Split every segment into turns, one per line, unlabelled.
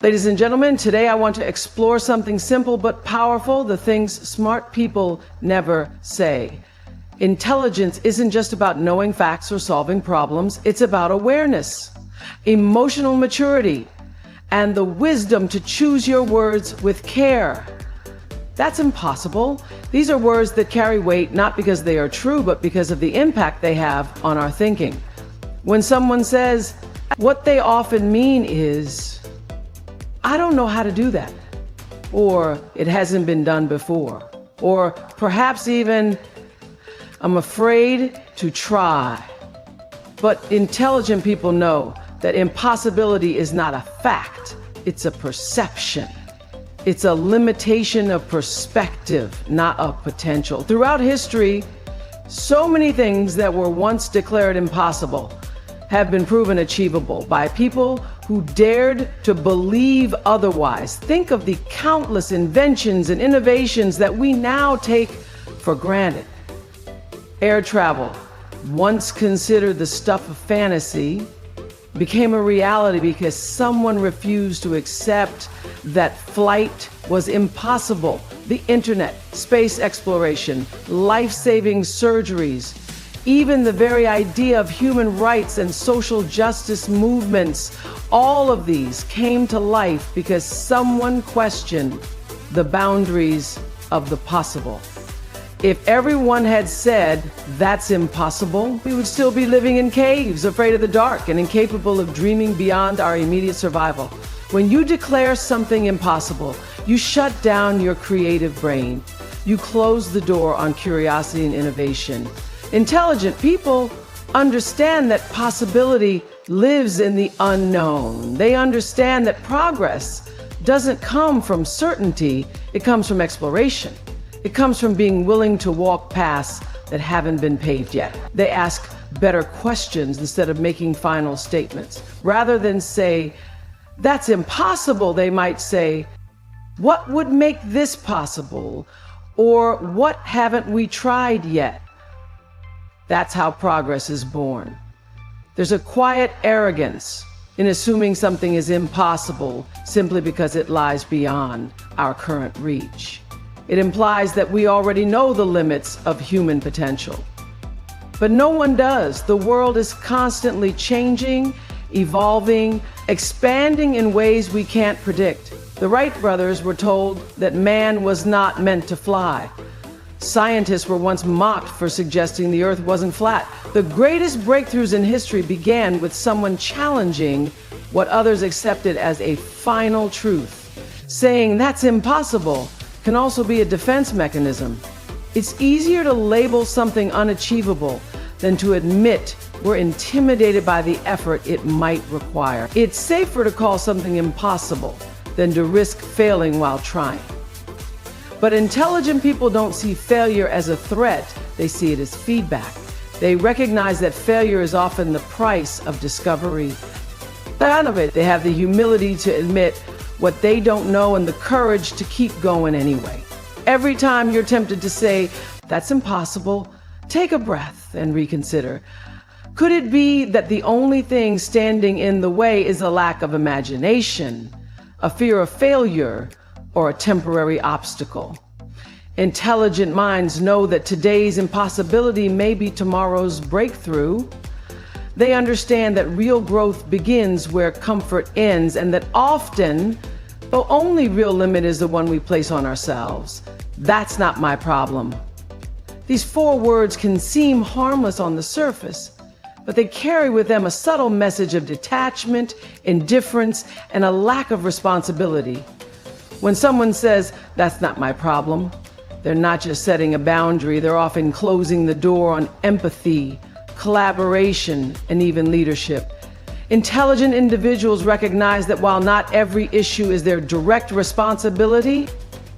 Ladies and gentlemen, today I want to explore something simple but powerful, the things smart people never say. Intelligence isn't just about knowing facts or solving problems, it's about awareness, emotional maturity, and the wisdom to choose your words with care. That's impossible. These are words that carry weight not because they are true, but because of the impact they have on our thinking. When someone says, what they often mean is, I don't know how to do that, or it hasn't been done before, or perhaps even, I'm afraid to try. But intelligent people know that impossibility is not a fact, it's a perception. It's a limitation of perspective, not of potential. Throughout history, so many things that were once declared impossible have been proven achievable by people who dared to believe otherwise. Think of the countless inventions and innovations that we now take for granted. Air travel, once considered the stuff of fantasy, became a reality because someone refused to accept that flight was impossible. The internet, space exploration, life-saving surgeries, even the very idea of human rights and social justice movements, all of these came to life because someone questioned the boundaries of the possible. If everyone had said, that's impossible, we would still be living in caves, afraid of the dark and incapable of dreaming beyond our immediate survival. When you declare something impossible, you shut down your creative brain. You close the door on curiosity and innovation. Intelligent people understand that possibility lives in the unknown. They understand that progress doesn't come from certainty, it comes from exploration. It comes from being willing to walk paths that haven't been paved yet. They ask better questions instead of making final statements. Rather than say, that's impossible, they might say, what would make this possible? Or what haven't we tried yet? That's how progress is born. There's a quiet arrogance in assuming something is impossible simply because it lies beyond our current reach. It implies that we already know the limits of human potential. But no one does. The world is constantly changing, evolving, expanding in ways we can't predict. The Wright brothers were told that man was not meant to fly. Scientists were once mocked for suggesting the earth wasn't flat. The greatest breakthroughs in history began with someone challenging what others accepted as a final truth. Saying that's impossible can also be a defense mechanism. It's easier to label something unachievable than to admit we're intimidated by the effort it might require. It's safer to call something impossible than to risk failing while trying. But intelligent people don't see failure as a threat, they see it as feedback. They recognize that failure is often the price of discovery. Out of it, they have the humility to admit what they don't know and the courage to keep going anyway. Every time you're tempted to say, that's impossible, take a breath and reconsider. Could it be that the only thing standing in the way is a lack of imagination, a fear of failure, or a temporary obstacle? Intelligent minds know that today's impossibility may be tomorrow's breakthrough. They understand that real growth begins where comfort ends, and that often the only real limit is the one we place on ourselves. That's not my problem. These 4 words can seem harmless on the surface, but they carry with them a subtle message of detachment, indifference, and a lack of responsibility. When someone says, that's not my problem, they're not just setting a boundary, they're often closing the door on empathy, collaboration, and even leadership. Intelligent individuals recognize that while not every issue is their direct responsibility,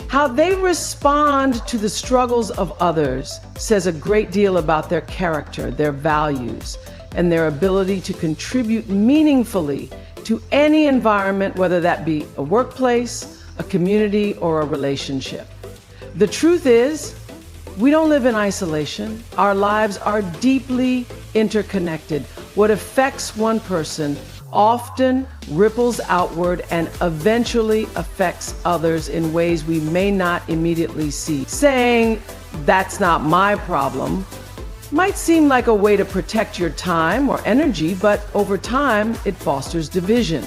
how they respond to the struggles of others says a great deal about their character, their values, and their ability to contribute meaningfully to any environment, whether that be a workplace, a community, or a relationship. The truth is, we don't live in isolation. Our lives are deeply interconnected. What affects one person often ripples outward and eventually affects others in ways we may not immediately see. Saying, "That's not my problem," might seem like a way to protect your time or energy, but over time, it fosters division.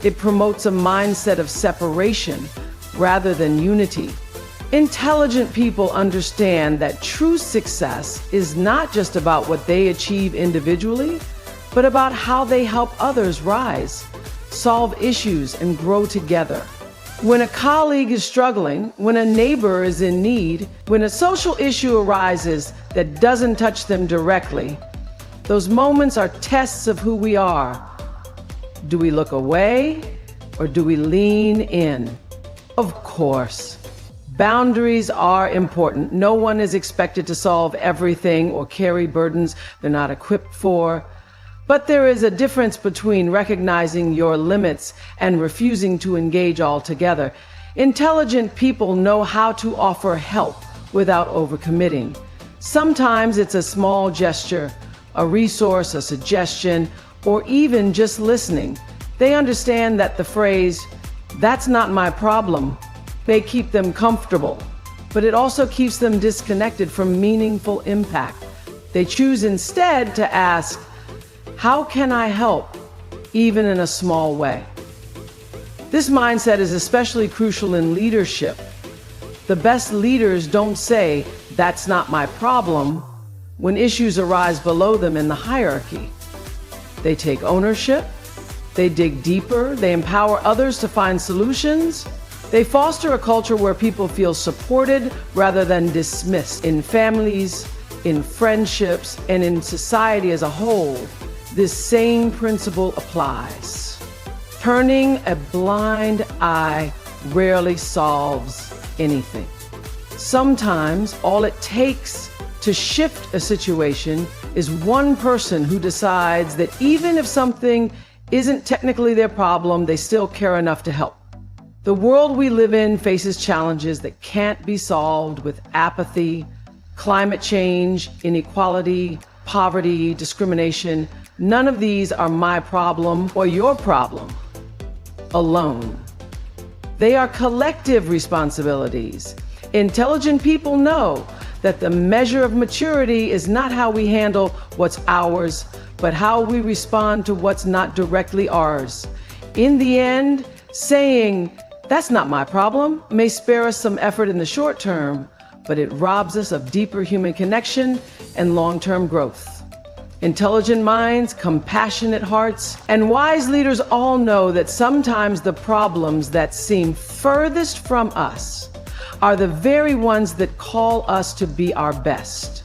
It promotes a mindset of separation rather than unity. Intelligent people understand that true success is not just about what they achieve individually, but about how they help others rise, solve issues, and grow together. When a colleague is struggling, when a neighbor is in need, when a social issue arises that doesn't touch them directly, those moments are tests of who we are. Do we look away or do we lean in? Of course, boundaries are important. No one is expected to solve everything or carry burdens they're not equipped for. But there is a difference between recognizing your limits and refusing to engage altogether. Intelligent people know how to offer help without overcommitting. Sometimes it's a small gesture, a resource, a suggestion, or even just listening. They understand that the phrase, "That's not my problem," may keep them comfortable, but it also keeps them disconnected from meaningful impact. They choose instead to ask, "How can I help, even in a small way?" This mindset is especially crucial in leadership. The best leaders don't say, "That's not my problem," when issues arise below them in the hierarchy. They take ownership, they dig deeper, they empower others to find solutions. They foster a culture where people feel supported rather than dismissed. In families, in friendships, and in society as a whole, this same principle applies. Turning a blind eye rarely solves anything. Sometimes all it takes to shift a situation is one person who decides that even if something isn't technically their problem, they still care enough to help. The world we live in faces challenges that can't be solved with apathy, climate change, inequality, poverty, discrimination. None of these are my problem or your problem alone. They are collective responsibilities. Intelligent people know that the measure of maturity is not how we handle what's ours, but how we respond to what's not directly ours. In the end, saying, "That's not my problem," may spare us some effort in the short term, but it robs us of deeper human connection and long-term growth. Intelligent minds, compassionate hearts, and wise leaders all know that sometimes the problems that seem furthest from us are the very ones that call us to be our best.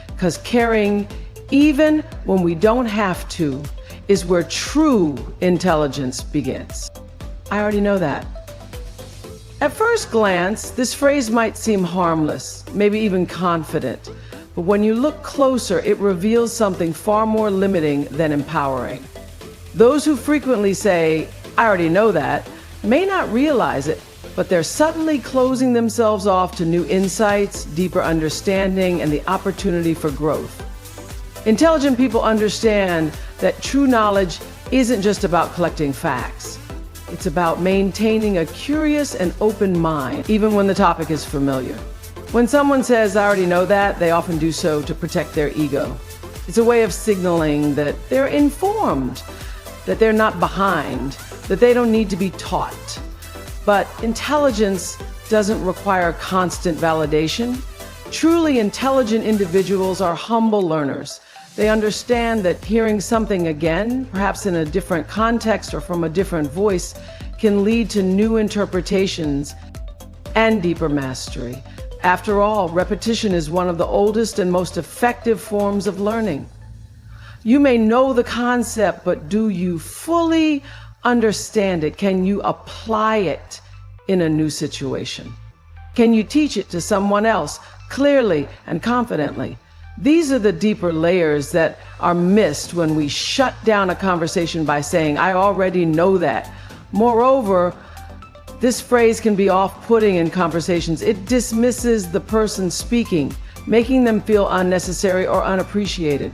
Because caring, even when we don't have to, is where true intelligence begins. I already know that. At first glance, this phrase might seem harmless, maybe even confident. But when you look closer, it reveals something far more limiting than empowering. Those who frequently say, "I already know that," may not realize it, but they're subtly closing themselves off to new insights, deeper understanding, and the opportunity for growth. Intelligent people understand that true knowledge isn't just about collecting facts. It's about maintaining a curious and open mind, even when the topic is familiar. When someone says, "I already know that," they often do so to protect their ego. It's a way of signaling that they're informed, that they're not behind, that they don't need to be taught. But intelligence doesn't require constant validation. Truly intelligent individuals are humble learners. They understand that hearing something again, perhaps in a different context or from a different voice, can lead to new interpretations and deeper mastery. After all, repetition is one of the oldest and most effective forms of learning. You may know the concept, but do you fully understand it? Can you apply it in a new situation? Can you teach it to someone else clearly and confidently? These are the deeper layers that are missed when we shut down a conversation by saying, "I already know that." Moreover, this phrase can be off-putting in conversations. It dismisses the person speaking, making them feel unnecessary or unappreciated.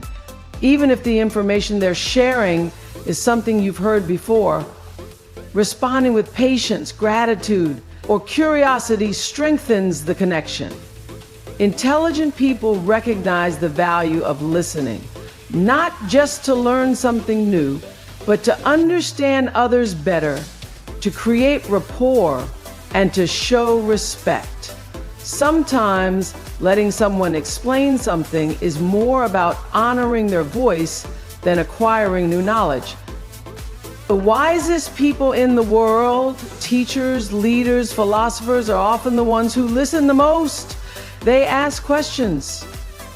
Even if the information they're sharing is something you've heard before. Responding with patience, gratitude, or curiosity strengthens the connection. Intelligent people recognize the value of listening, not just to learn something new, but to understand others better, to create rapport, and to show respect. Sometimes letting someone explain something is more about honoring their voice than acquiring new knowledge. The wisest people in the world, teachers, leaders, philosophers, are often the ones who listen the most. They ask questions.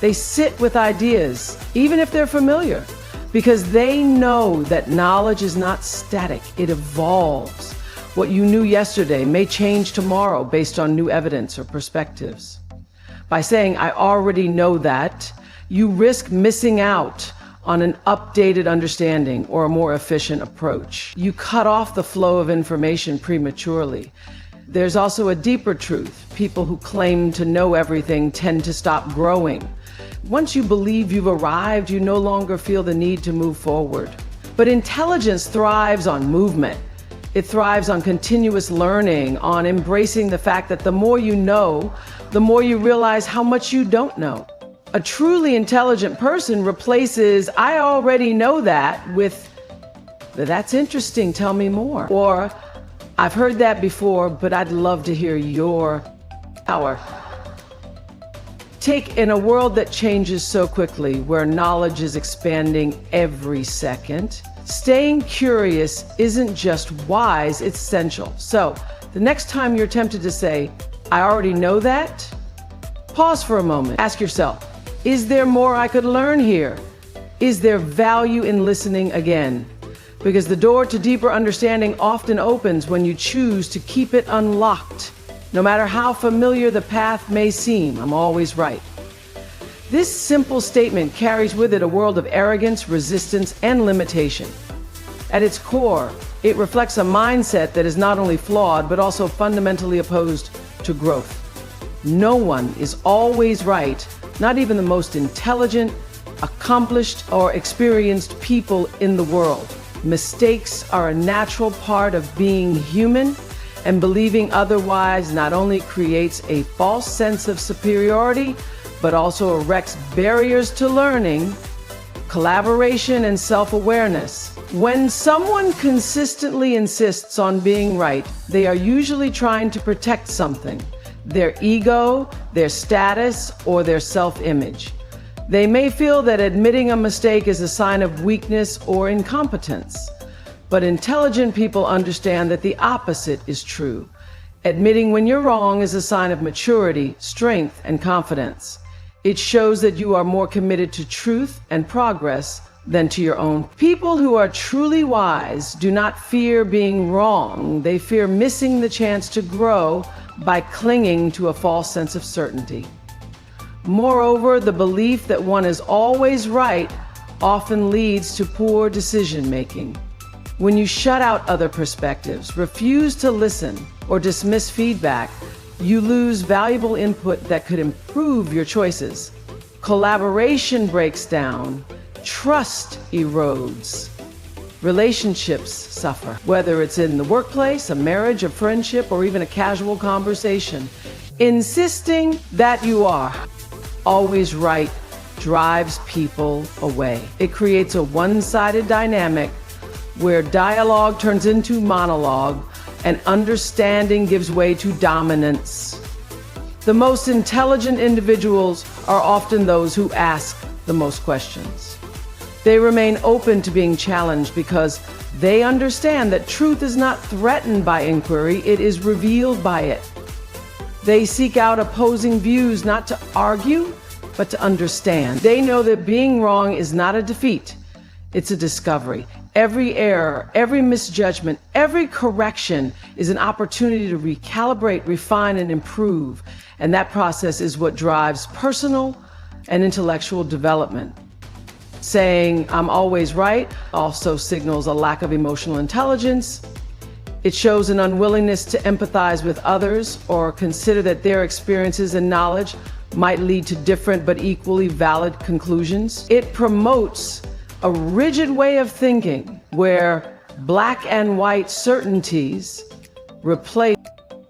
They sit with ideas, even if they're familiar, because they know that knowledge is not static, it evolves. What you knew yesterday may change tomorrow based on new evidence or perspectives. By saying, "I already know that," you risk missing out on an updated understanding or a more efficient approach. You cut off the flow of information prematurely. There's also a deeper truth. People who claim to know everything tend to stop growing. Once you believe you've arrived, you no longer feel the need to move forward. But intelligence thrives on movement. It thrives on continuous learning, on embracing the fact that the more you know, the more you realize how much you don't know. A truly intelligent person replaces "I already know that" with "That's interesting, tell me more." Or "I've heard that before, but I'd love to hear your power." In a world that changes so quickly, where knowledge is expanding every second, staying curious isn't just wise, it's essential. So, the next time you're tempted to say, "I already know that," pause for a moment. Ask yourself, is there more I could learn here? Is there value in listening again? Because the door to deeper understanding often opens when you choose to keep it unlocked. No matter how familiar the path may seem, I'm always right. This simple statement carries with it a world of arrogance, resistance, and limitation. At its core, it reflects a mindset that is not only flawed, but also fundamentally opposed to growth. No one is always right, not even the most intelligent, accomplished, or experienced people in the world. Mistakes are a natural part of being human, and believing otherwise not only creates a false sense of superiority, but also erects barriers to learning, collaboration, and self-awareness. When someone consistently insists on being right, they are usually trying to protect something: their ego, their status, or their self-image. They may feel that admitting a mistake is a sign of weakness or incompetence. But intelligent people understand that the opposite is true. Admitting when you're wrong is a sign of maturity, strength, and confidence. It shows that you are more committed to truth and progress than to your own. People who are truly wise do not fear being wrong. They fear missing the chance to grow by clinging to a false sense of certainty. Moreover, the belief that one is always right often leads to poor decision-making. When you shut out other perspectives, refuse to listen, or dismiss feedback, you lose valuable input that could improve your choices. Collaboration breaks down, trust erodes, relationships suffer. Whether it's in the workplace, a marriage, a friendship, or even a casual conversation, insisting that you are always right drives people away. It creates a one-sided dynamic where dialogue turns into monologue and understanding gives way to dominance. The most intelligent individuals are often those who ask the most questions. They remain open to being challenged because they understand that truth is not threatened by inquiry, it is revealed by it. They seek out opposing views not to argue, but to understand. They know that being wrong is not a defeat, it's a discovery. Every error, every misjudgment, every correction is an opportunity to recalibrate, refine, and improve. And that process is what drives personal and intellectual development. Saying "I'm always right" also signals a lack of emotional intelligence. It shows an unwillingness to empathize with others or consider that their experiences and knowledge might lead to different but equally valid conclusions. It promotes a rigid way of thinking where black and white certainties replace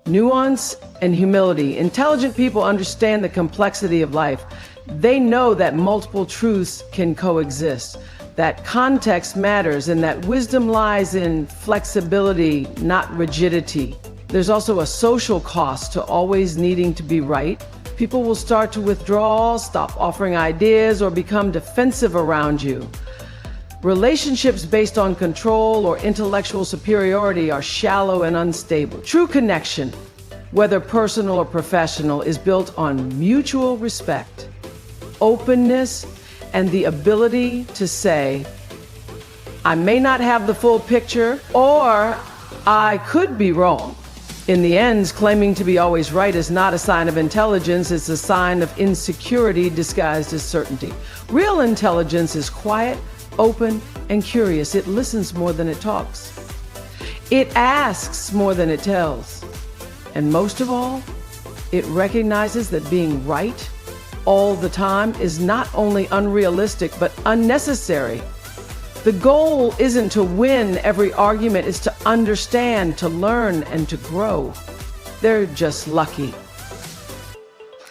nuance and humility. Intelligent people understand the complexity of life. They know that multiple truths can coexist, that context matters, and that wisdom lies in flexibility, not rigidity. There's also a social cost to always needing to be right. People will start to withdraw, stop offering ideas, or become defensive around you. Relationships based on control or intellectual superiority are shallow and unstable. True connection, whether personal or professional, is built on mutual respect, openness, and the ability to say, I may not have the full picture, or I could be wrong. In the end, claiming to be always right is not a sign of intelligence, it's a sign of insecurity disguised as certainty. Real intelligence is quiet, open, and curious. It listens more than it talks. It asks more than it tells. And most of all, it recognizes that being right all the time is not only unrealistic, but unnecessary. The goal isn't to win every argument, it's to understand, to learn, and to grow. They're just lucky.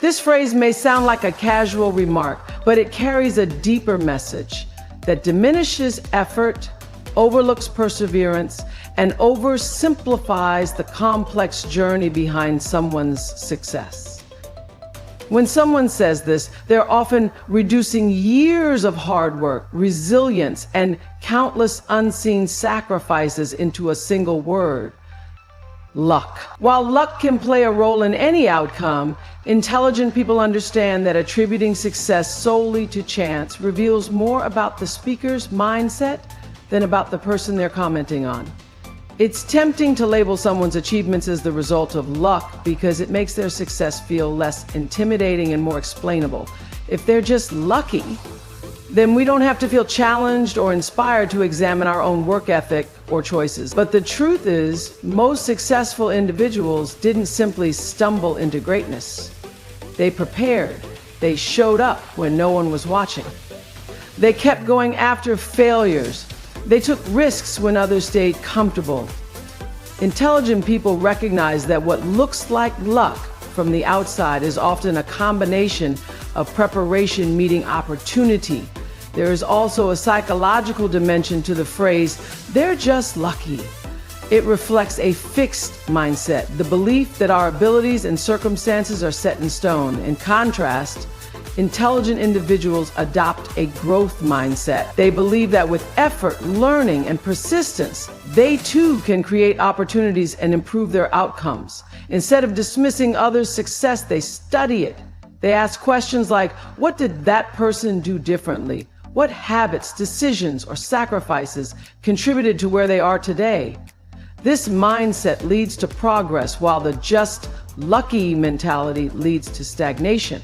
This phrase may sound like a casual remark, but it carries a deeper message that diminishes effort, overlooks perseverance, and oversimplifies the complex journey behind someone's success. When someone says this, they're often reducing years of hard work, resilience, and countless unseen sacrifices into a single word: luck. While luck can play a role in any outcome, intelligent people understand that attributing success solely to chance reveals more about the speaker's mindset than about the person they're commenting on. It's tempting to label someone's achievements as the result of luck because it makes their success feel less intimidating and more explainable. If they're just lucky, then we don't have to feel challenged or inspired to examine our own work ethic or choices. But the truth is, most successful individuals didn't simply stumble into greatness. They prepared. They showed up when no one was watching. They kept going after failures. They took risks when others stayed comfortable. Intelligent people recognize that what looks like luck from the outside is often a combination of preparation meeting opportunity. There is also a psychological dimension to the phrase, they're just lucky. It reflects a fixed mindset, the belief that our abilities and circumstances are set in stone. In contrast, intelligent individuals adopt a growth mindset. They believe that with effort, learning, and persistence, they too can create opportunities and improve their outcomes. Instead of dismissing others' success, they study it. They ask questions like, what did that person do differently? What habits, decisions, or sacrifices contributed to where they are today? This mindset leads to progress, while the just lucky mentality leads to stagnation.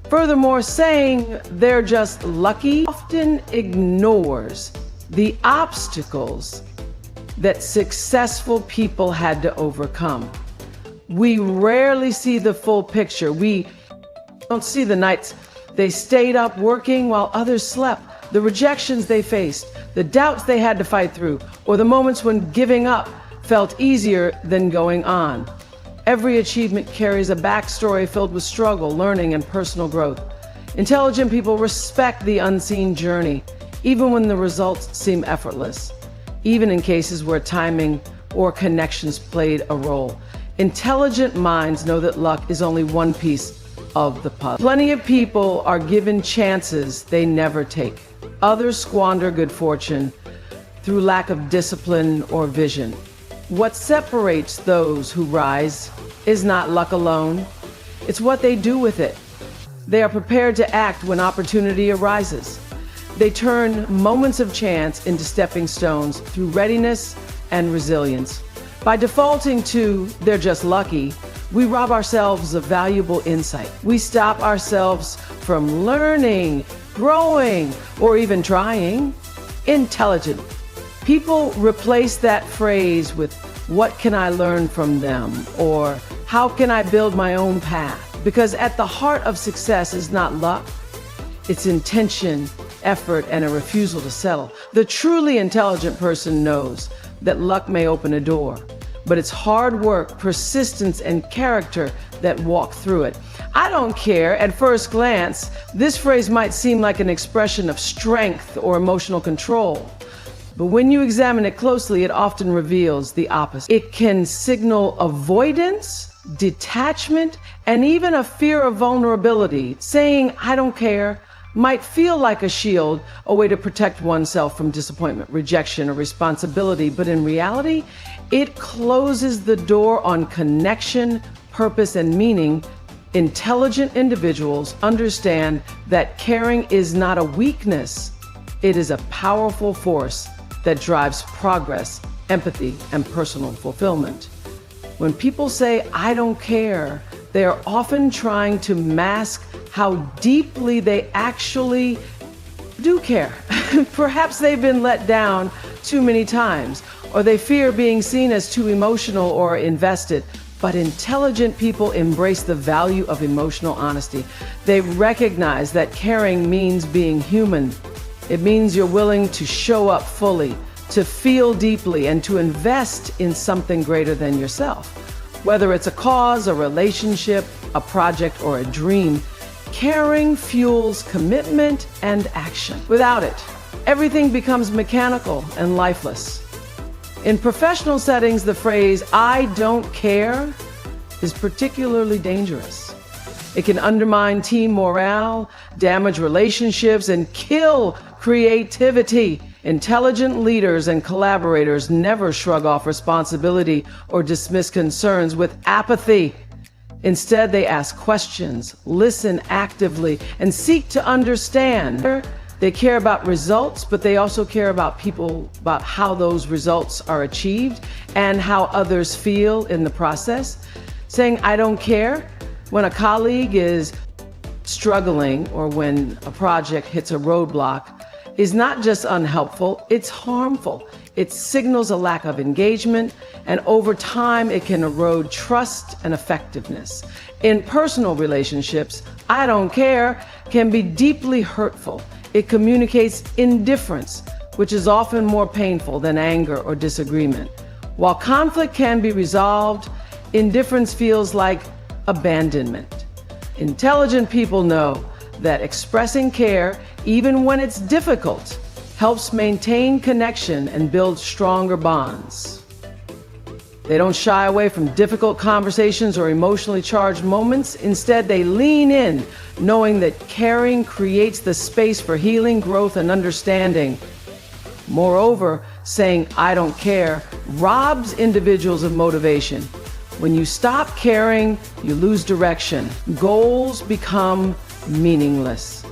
Furthermore, saying they're just lucky often ignores the obstacles that successful people had to overcome. We rarely see the full picture. We don't see the nights they stayed up working while others slept, the rejections they faced, the doubts they had to fight through, or the moments when giving up felt easier than going on. Every achievement carries a backstory filled with struggle, learning, and personal growth. Intelligent people respect the unseen journey, even when the results seem effortless, even in cases where timing or connections played a role. Intelligent minds know that luck is only one piece of the puzzle. Plenty of people are given chances they never take. Others squander good fortune through lack of discipline or vision. What separates those who rise is not luck alone. It's what they do with it. They are prepared to act when opportunity arises. They turn moments of chance into stepping stones through readiness and resilience. By defaulting to "they're just lucky," we rob ourselves of valuable insight. We stop ourselves from learning, growing, or even trying. Intelligent people replace that phrase with, "What can I learn from them?" or "How can I build my own path?" Because at the heart of success is not luck, it's intention effort, and a refusal to settle. The truly intelligent person knows that luck may open a door, but it's hard work, persistence, and character that walk through it. I don't care. At first glance, this phrase might seem like an expression of strength or emotional control. But when you examine it closely, it often reveals the opposite. It can signal avoidance, detachment, and even a fear of vulnerability. Saying, "I don't care," might feel like a shield, a way to protect oneself from disappointment, rejection, or responsibility. But in reality, it closes the door on connection, purpose, and meaning. Intelligent individuals understand that caring is not a weakness. It is a powerful force that drives progress, empathy, and personal fulfillment. When people say, "I don't care," they are often trying to mask how deeply they actually do care. Perhaps they've been let down too many times, or they fear being seen as too emotional or invested. But intelligent people embrace the value of emotional honesty. They recognize that caring means being human. It means you're willing to show up fully, to feel deeply, and to invest in something greater than yourself. Whether it's a cause, a relationship, a project, or a dream, caring fuels commitment and action. Without it, everything becomes mechanical and lifeless. In professional settings, the phrase, "I don't care," is particularly dangerous. It can undermine team morale, damage relationships, and kill creativity. Intelligent leaders and collaborators never shrug off responsibility or dismiss concerns with apathy. Instead, they ask questions, listen actively, and seek to understand. They care about results, but they also care about people, about how those results are achieved and how others feel in the process. Saying, "I don't care," when a colleague is struggling or when a project hits a roadblock, is not just unhelpful, it's harmful. It signals a lack of engagement, and over time, it can erode trust and effectiveness. In personal relationships, "I don't care" can be deeply hurtful. It communicates indifference, which is often more painful than anger or disagreement. While conflict can be resolved, indifference feels like abandonment. Intelligent people know that expressing care, even when it's difficult, helps maintain connection and build stronger bonds. They don't shy away from difficult conversations or emotionally charged moments. Instead, they lean in, knowing that caring creates the space for healing, growth, and understanding. Moreover, saying, "I don't care," robs individuals of motivation. When you stop caring, you lose direction. Goals become meaningless.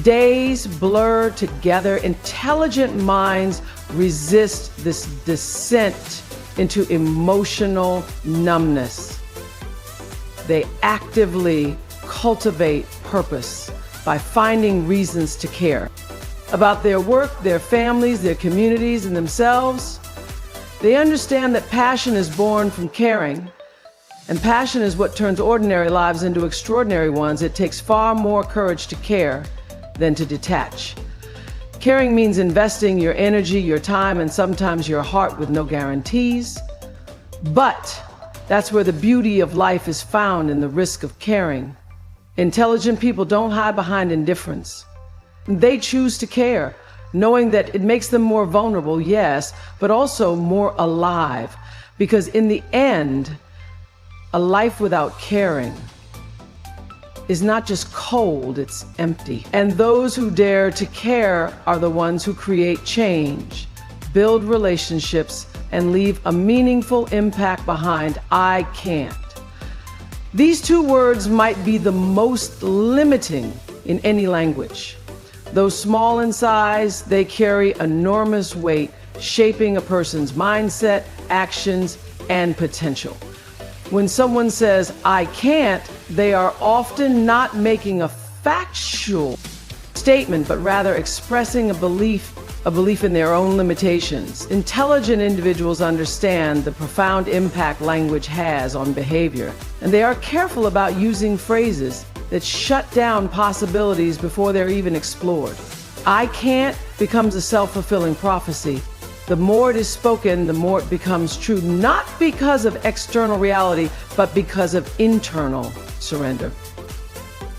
Days blur together. Intelligent minds resist this descent into emotional numbness. They actively cultivate purpose by finding reasons to care about their work, their families, their communities, and themselves. They understand that passion is born from caring, and passion is what turns ordinary lives into extraordinary ones. It takes far more courage to care than to detach. Caring means investing your energy, your time, and sometimes your heart with no guarantees. But that's where the beauty of life is found, in the risk of caring. Intelligent people don't hide behind indifference. They choose to care, knowing that it makes them more vulnerable, yes, but also more alive. Because in the end, a life without caring is not just cold, it's empty. And those who dare to care are the ones who create change, build relationships, and leave a meaningful impact behind. I can't. These two words might be the most limiting in any language. Though small in size, they carry enormous weight, shaping a person's mindset, actions, and potential. When someone says, "I can't," they are often not making a factual statement, but rather expressing a belief in their own limitations. Intelligent individuals understand the profound impact language has on behavior, and they are careful about using phrases that shut down possibilities before they're even explored. I can't becomes a self-fulfilling prophecy. The more it is spoken, the more it becomes true, not because of external reality, but because of internal surrender.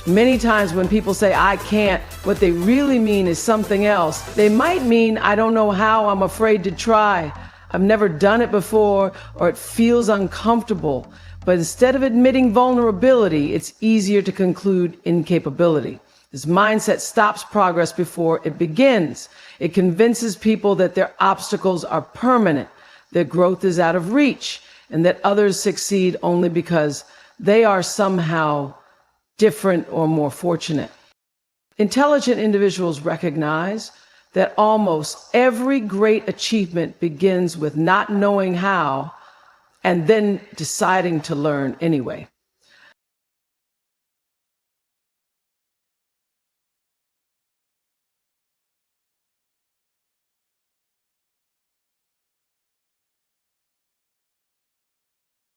Many times when people say, I can't, what they really mean is something else. They might mean, I don't know how, I'm afraid to try, I've never done it before, or it feels uncomfortable. But instead of admitting vulnerability, it's easier to conclude incapability. This mindset stops progress before it begins. It convinces people that their obstacles are permanent, that growth is out of reach, and that others succeed only because they are somehow different or more fortunate. Intelligent individuals recognize that almost every great achievement begins with not knowing how and then deciding to learn anyway.